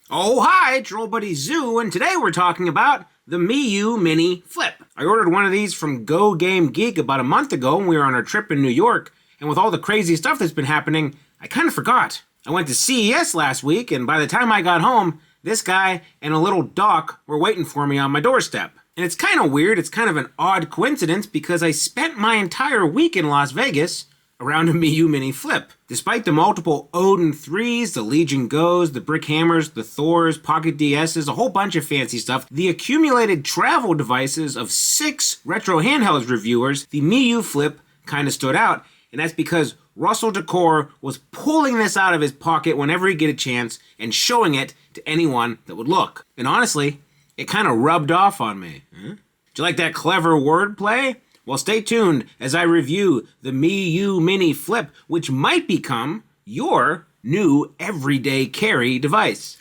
Oh, hi, it's your old buddy Zoo, and today we're talking about the Miyoo Mini Flip. I ordered one of these from Go Game Geek about a month ago when we were on our trip in New York, and with all the crazy stuff that's been happening, I kind of forgot. I went to CES last week, and by the time I got home, this guy and a little dock were waiting for me on my doorstep. And it's kind of weird, it's kind of an odd coincidence because I spent my entire week in Las Vegas around a Miyoo Mini Flip. Despite the multiple Odin 3s, the Legion Go's, the Brick Hammers, the Thors, Pocket DS's, a whole bunch of fancy stuff, the accumulated travel devices of 6 retro handhelds reviewers, the Miyoo Flip kind of stood out, and that's because Russell Decor was pulling this out of his pocket whenever he get a chance and showing it to anyone that would look. And honestly, it kind of rubbed off on me. Do you like that clever wordplay? Well, stay tuned as I review the Miyoo Mini Flip, which might become your new everyday carry device.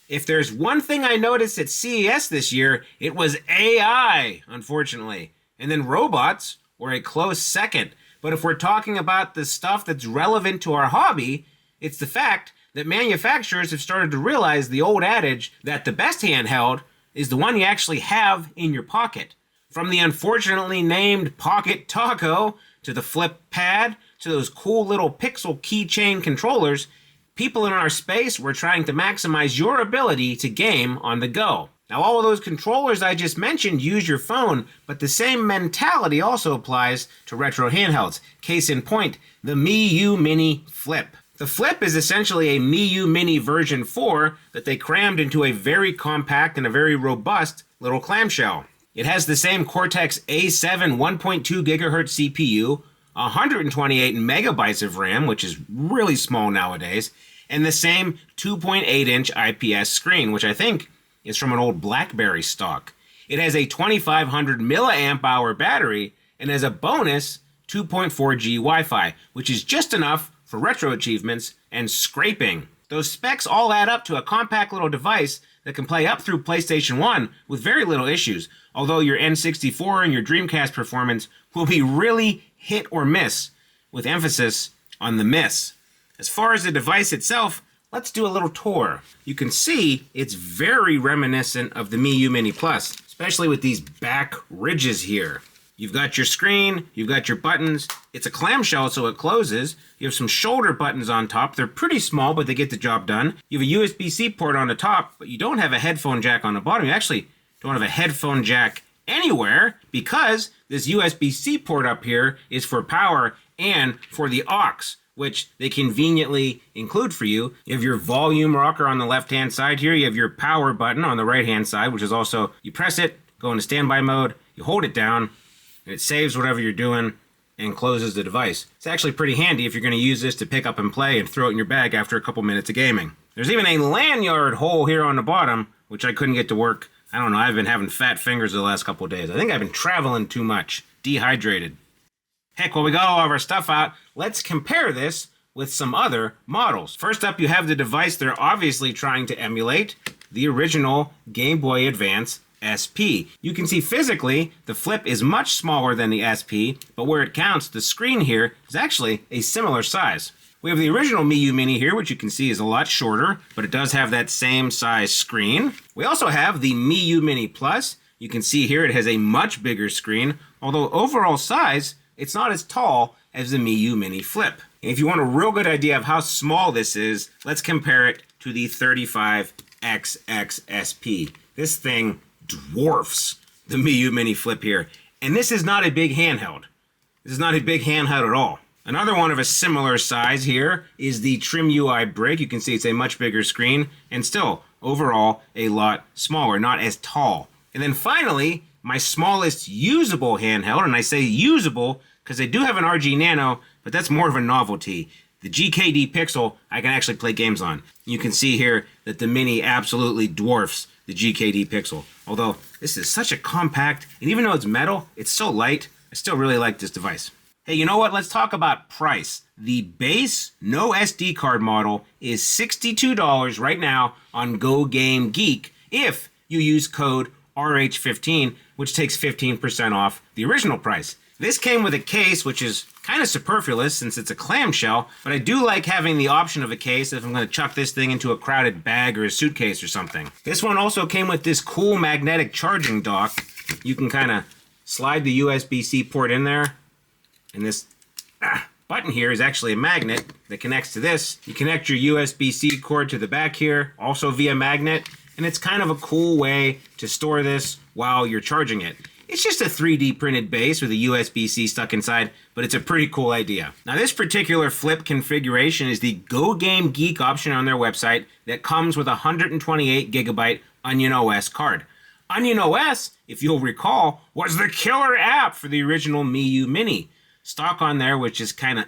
If there's one thing I noticed at CES this year, it was AI, unfortunately. And then robots were a close second. But if we're talking about the stuff that's relevant to our hobby, it's the fact that manufacturers have started to realize the old adage that the best handheld is the one you actually have in your pocket. From the unfortunately named Pocket Taco, to the Flip Pad, to those cool little Pixel keychain controllers, people in our space were trying to maximize your ability to game on the go. Now, all of those controllers I just mentioned use your phone, but the same mentality also applies to retro handhelds. Case in point, the Miyoo Mini Flip. The Flip is essentially a Miyoo Mini version 4 that they crammed into a very compact and a very robust little clamshell. It has the same Cortex A7 1.2 GHz CPU, 128 megabytes of RAM, which is really small nowadays, and the same 2.8-inch IPS screen, which I think is from an old BlackBerry stock. It has a 2500 milliamp hour battery, and as a bonus, 2.4G Wi-Fi, which is just enough for retro achievements and scraping. Those specs all add up to a compact little device that can play up through PlayStation 1 with very little issues, although your N64 and your Dreamcast performance will be really hit or miss, with emphasis on the miss. As far as the device itself, let's do a little tour. You can see it's very reminiscent of the Miyoo Mini Plus, especially with these back ridges here. You've got your screen, you've got your buttons. It's a clamshell, so it closes. You have some shoulder buttons on top. They're pretty small, but they get the job done. You have a USB-C port on the top, but you don't have a headphone jack on the bottom. You actually don't have a headphone jack anywhere because this USB-C port up here is for power and for the aux, which they conveniently include for you. You have your volume rocker on the left-hand side here. You have your power button on the right-hand side, which is also, you press it, go into standby mode, you hold it down, and it saves whatever you're doing and closes the device. It's actually pretty handy if you're going to use this to pick up and play and throw it in your bag after a couple minutes of gaming. There's even a lanyard hole here on the bottom, which I couldn't get to work. I don't know, I've been having fat fingers the last couple of days. I think I've been traveling too much, dehydrated. Heck, while we got all of our stuff out, let's compare this with some other models. First up, you have the device they're obviously trying to emulate, the original Game Boy Advance SP. You can see physically, the Flip is much smaller than the SP, but where it counts, the screen here is actually a similar size. We have the original Miyoo Mini here, which you can see is a lot shorter, but it does have that same size screen. We also have the Miyoo Mini Plus. You can see here it has a much bigger screen, although overall size, it's not as tall as the Miyoo Mini Flip. And if you want a real good idea of how small this is, let's compare it to the 35XX SP. This thing dwarfs the Miyoo Mini Flip here. And this is not a big handheld. This is not a big handheld at all. Another one of a similar size here is the TrimUI Brick. You can see it's a much bigger screen and still overall a lot smaller, not as tall. And then finally, my smallest usable handheld, and I say usable because they do have an RG Nano, but that's more of a novelty. The GKD Pixel I can actually play games on. You can see here that the Mini absolutely dwarfs the GKD Pixel. Although this is such a compact, and even though it's metal, it's so light, I still really like this device. Hey, you know what? Let's talk about price. The base no SD card model is $62 right now on Go Game Geek if you use code RH15, which takes 15% off the original price. This came with a case, which is kind of superfluous since it's a clamshell, but I do like having the option of a case if I'm going to chuck this thing into a crowded bag or a suitcase or something. This one also came with this cool magnetic charging dock. You can kind of slide the USB-C port in there, and this button here is actually a magnet that connects to this. You connect your USB-C cord to the back here, also via magnet, and it's kind of a cool way to store this while you're charging it. It's just a 3D printed base with a USB-C stuck inside, but it's a pretty cool idea. Now this particular flip configuration is the Go Game Geek option on their website that comes with a 128 gigabyte OnionOS card. OnionOS, if you'll recall, was the killer app for the original Miyoo Mini. Stock on there, which is kind of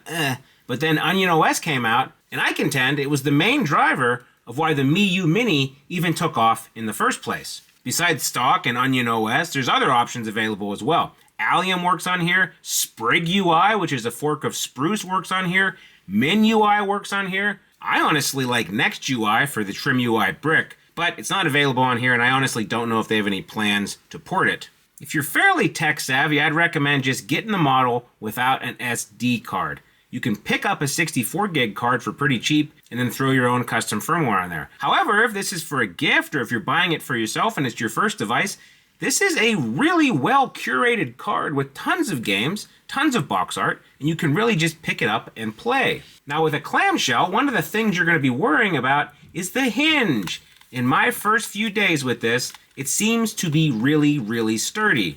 but then OnionOS came out, and I contend it was the main driver of why the Miyoo Mini even took off in the first place. Besides stock and OnionOS, there's other options available as well. Allium works on here, Sprig UI, which is a fork of Spruce, works on here, MinUI works on here. I honestly like Next UI for the Trim UI brick, but it's not available on here, and I honestly don't know if they have any plans to port it. If you're fairly tech savvy, I'd recommend just getting the model without an SD card. You can pick up a 64 gig card for pretty cheap and then throw your own custom firmware on there. However, if this is for a gift or if you're buying it for yourself and it's your first device, this is a really well curated card with tons of games, tons of box art, and you can really just pick it up and play. Now with a clamshell, one of the things you're going to be worrying about is the hinge. In my first few days with this, it seems to be really, really sturdy.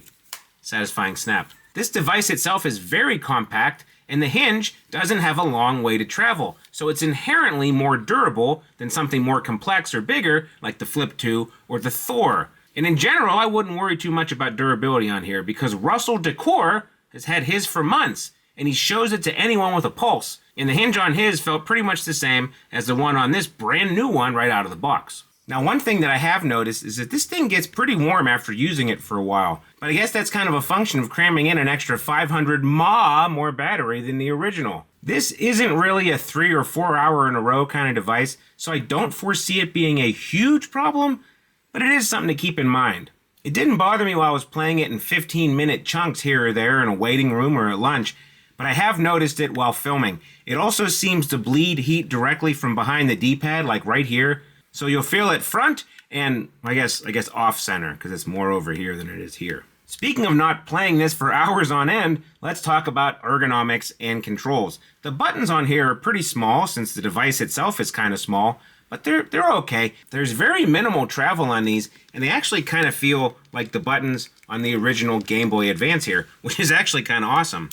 Satisfying snap. This device itself is very compact, and the hinge doesn't have a long way to travel, so it's inherently more durable than something more complex or bigger like the Flip 2 or the Thor. And in general, I wouldn't worry too much about durability on here because Russell Decor has had his for months, and he shows it to anyone with a pulse, and the hinge on his felt pretty much the same as the one on this brand new one right out of the box. Now, one thing that I have noticed is that this thing gets pretty warm after using it for a while, but I guess that's kind of a function of cramming in an extra 500 mAh more battery than the original. This isn't really a 3 or 4 hour in a row kind of device, so I don't foresee it being a huge problem, but it is something to keep in mind. It didn't bother me while I was playing it in 15-minute chunks here or there in a waiting room or at lunch, but I have noticed it while filming. It also seems to bleed heat directly from behind the D-pad, like right here. So you'll feel it front and I guess off center because it's more over here than it is here. Speaking of not playing this for hours on end, let's talk about ergonomics and controls. The buttons on here are pretty small since the device itself is kind of small, but they're okay. There's very minimal travel on these, and they actually kind of feel like the buttons on the original Game Boy Advance here, which is actually kind of awesome.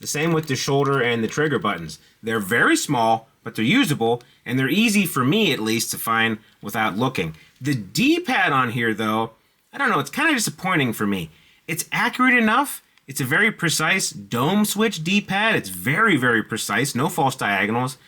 The same with the shoulder and the trigger buttons. They're very small, but they're usable, and they're easy for me at least to find without looking. The D-pad on here though, I don't know, it's kind of disappointing for me. It's accurate enough. It's a very precise dome switch D-pad. It's very, very precise, no false diagonals.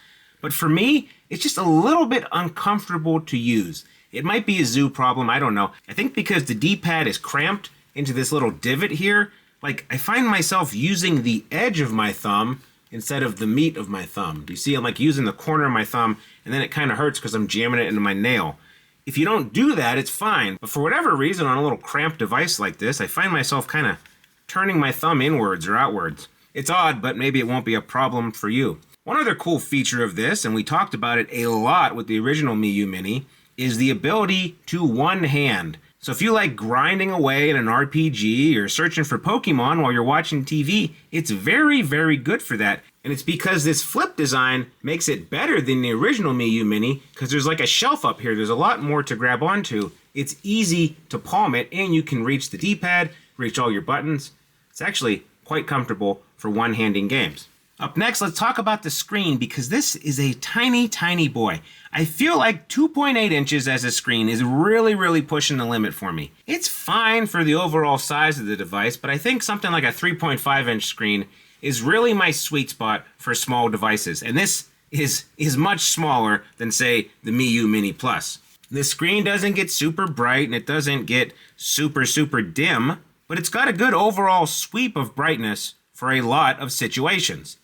But for me, it's just a little bit uncomfortable to use. It might be a zoo problem, I don't know. I think because the D-pad is cramped into this little divot here, like I find myself using the edge of my thumb instead of the meat of my thumb. You see, I'm like using the corner of my thumb, and then it kind of hurts because I'm jamming it into my nail. If you don't do that, it's fine. But for whatever reason, on a little cramped device like this, I find myself kind of turning my thumb inwards or outwards. It's odd, but maybe it won't be a problem for you. One other cool feature of this, and we talked about it a lot with the original Miyoo Mini, is the ability to one hand. So if you like grinding away in an RPG or searching for Pokemon while you're watching TV, it's very, very good for that. And it's because this flip design makes it better than the original Miyoo Mini because there's like a shelf up here. There's a lot more to grab onto. It's easy to palm it, and you can reach the D-pad, reach all your buttons. It's actually quite comfortable for one-handing games. Up next, let's talk about the screen because this is a tiny, tiny boy. I feel like 2.8 inches as a screen is really, really pushing the limit for me. It's fine for the overall size of the device, but I think something like a 3.5 inch screen is really my sweet spot for small devices. And this is much smaller than, say, the Miyoo Mini Plus. The screen doesn't get super bright and it doesn't get super, super dim, but it's got a good overall sweep of brightness for a lot of situations.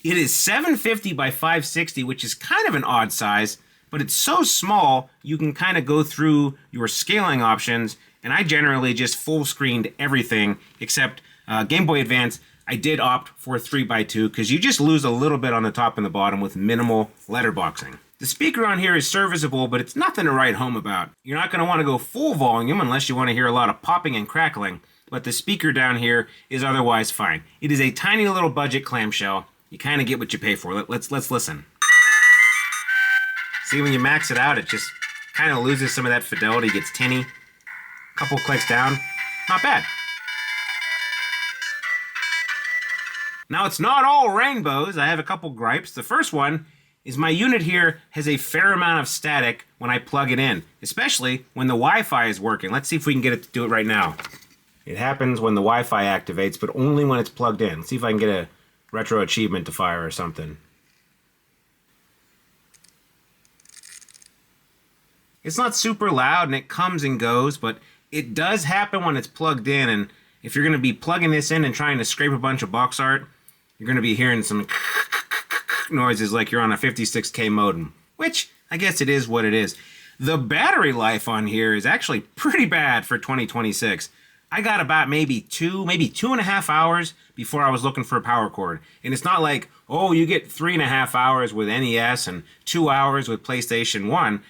It is 750 by 560, which is kind of an odd size, but it's so small you can kind of go through your scaling options, and I generally just full screened everything except Game Boy Advance. I did opt for 3x2 because you just lose a little bit on the top and the bottom with minimal letterboxing. The speaker on here is serviceable, but it's nothing to write home about. You're not going to want to go full volume unless you want to hear a lot of popping and crackling, but the speaker down here is otherwise fine. It is a tiny little budget clamshell. You kind of get what you pay for. Let's listen. See, when you max it out, it just kind of loses some of that fidelity, gets tinny. Couple clicks down, not bad. Now, it's not all rainbows. I have a couple gripes. The first one is my unit here has a fair amount of static when I plug it in, especially when the Wi-Fi is working. Let's see if we can get it to do it right now. It happens when the Wi-Fi activates, but only when it's plugged in. Let's see if I can get a retro achievement to fire or something. It's not super loud and it comes and goes, but it does happen when it's plugged in, and if you're going to be plugging this in and trying to scrape a bunch of box art, you're going to be hearing some noises like you're on a 56K modem, which I guess it is what it is. The battery life on here is actually pretty bad for 2026. I got about maybe 2.5 hours before I was looking for a power cord. And it's not like, oh, you get 3.5 hours with NES and 2 hours with PlayStation 1.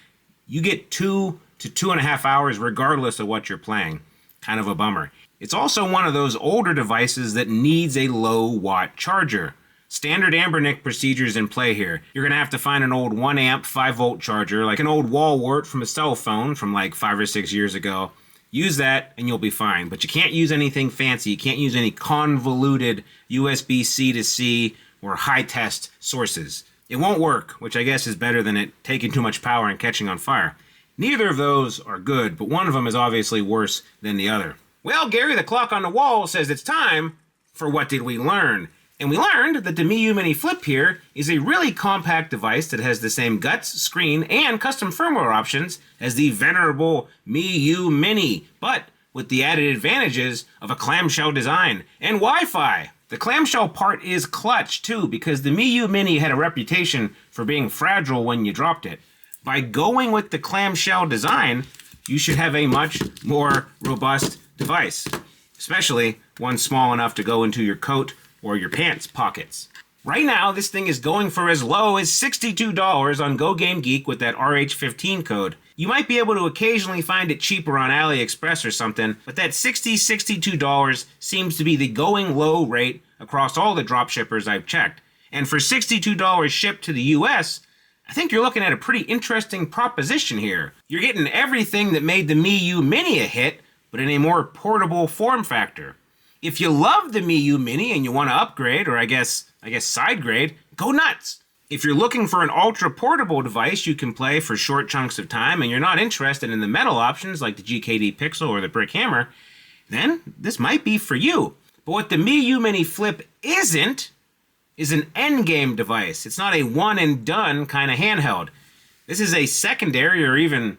You get 2 to 2.5 hours regardless of what you're playing. Kind of a bummer. It's also one of those older devices that needs a low watt charger. Standard Ambernick procedures in play here. You're going to have to find an old 1 amp 5 volt charger, like an old wall wart from a cell phone from like 5 or 6 years ago. Use that and you'll be fine. But you can't use anything fancy. You can't use any convoluted USB-C to C or high test sources. It won't work, which I guess is better than it taking too much power and catching on fire. Neither of those are good, but one of them is obviously worse than the other. Well, Gary, the clock on the wall says it's time for What Did We Learn? And we learned that the Miyoo Mini Flip here is a really compact device that has the same guts, screen, and custom firmware options as the venerable Miyoo Mini, but with the added advantages of a clamshell design and Wi-Fi. The clamshell part is clutch, too, because the Miyoo Mini had a reputation for being fragile when you dropped it. By going with the clamshell design, you should have a much more robust device, especially one small enough to go into your coat or your pants pockets. Right now, this thing is going for as low as $62 on GoGameGeek with that RH15 code. You might be able to occasionally find it cheaper on AliExpress or something, but that $62 seems to be the going low rate across all the dropshippers I've checked. And for $62 shipped to the US, I think you're looking at a pretty interesting proposition here. You're getting everything that made the Miyoo Mini a hit, but in a more portable form factor. If you love the Miyoo Mini and you want to upgrade, or I guess side grade, go nuts. If you're looking for an ultra portable device you can play for short chunks of time and you're not interested in the metal options like the GKD Pixel or the Brick Hammer, then this might be for you. But what the Miyoo Mini Flip isn't is an endgame device. It's not a one and done kind of handheld. This is a secondary or even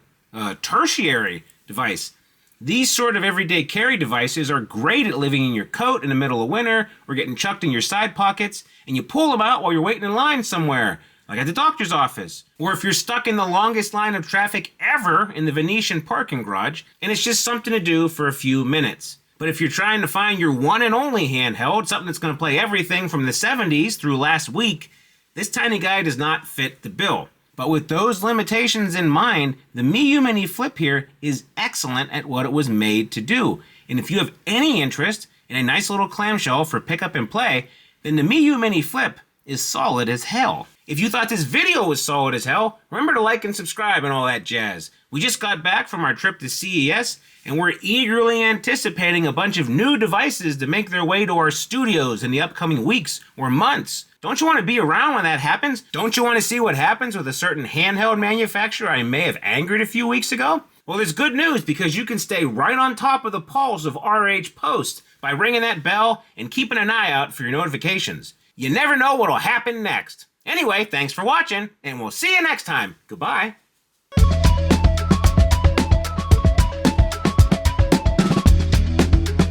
tertiary device. These sort of everyday carry devices are great at living in your coat in the middle of winter or getting chucked in your side pockets, and you pull them out while you're waiting in line somewhere, like at the doctor's office. Or if you're stuck in the longest line of traffic ever in the Venetian parking garage, and it's just something to do for a few minutes. But if you're trying to find your one and only handheld, something that's going to play everything from the 70s through last week, this tiny guy does not fit the bill. But with those limitations in mind, the Miyoo Mini Flip here is excellent at what it was made to do. And if you have any interest in a nice little clamshell for pick up and play, then the Miyoo Mini Flip is solid as hell. If you thought this video was solid as hell, remember to like and subscribe and all that jazz. We just got back from our trip to CES, and we're eagerly anticipating a bunch of new devices to make their way to our studios in the upcoming weeks or months. Don't you want to be around when that happens? Don't you want to see what happens with a certain handheld manufacturer I may have angered a few weeks ago? Well, there's good news because you can stay right on top of the pulse of RH Post by ringing that bell and keeping an eye out for your notifications. You never know what'll happen next. Anyway, thanks for watching, and we'll see you next time. Goodbye.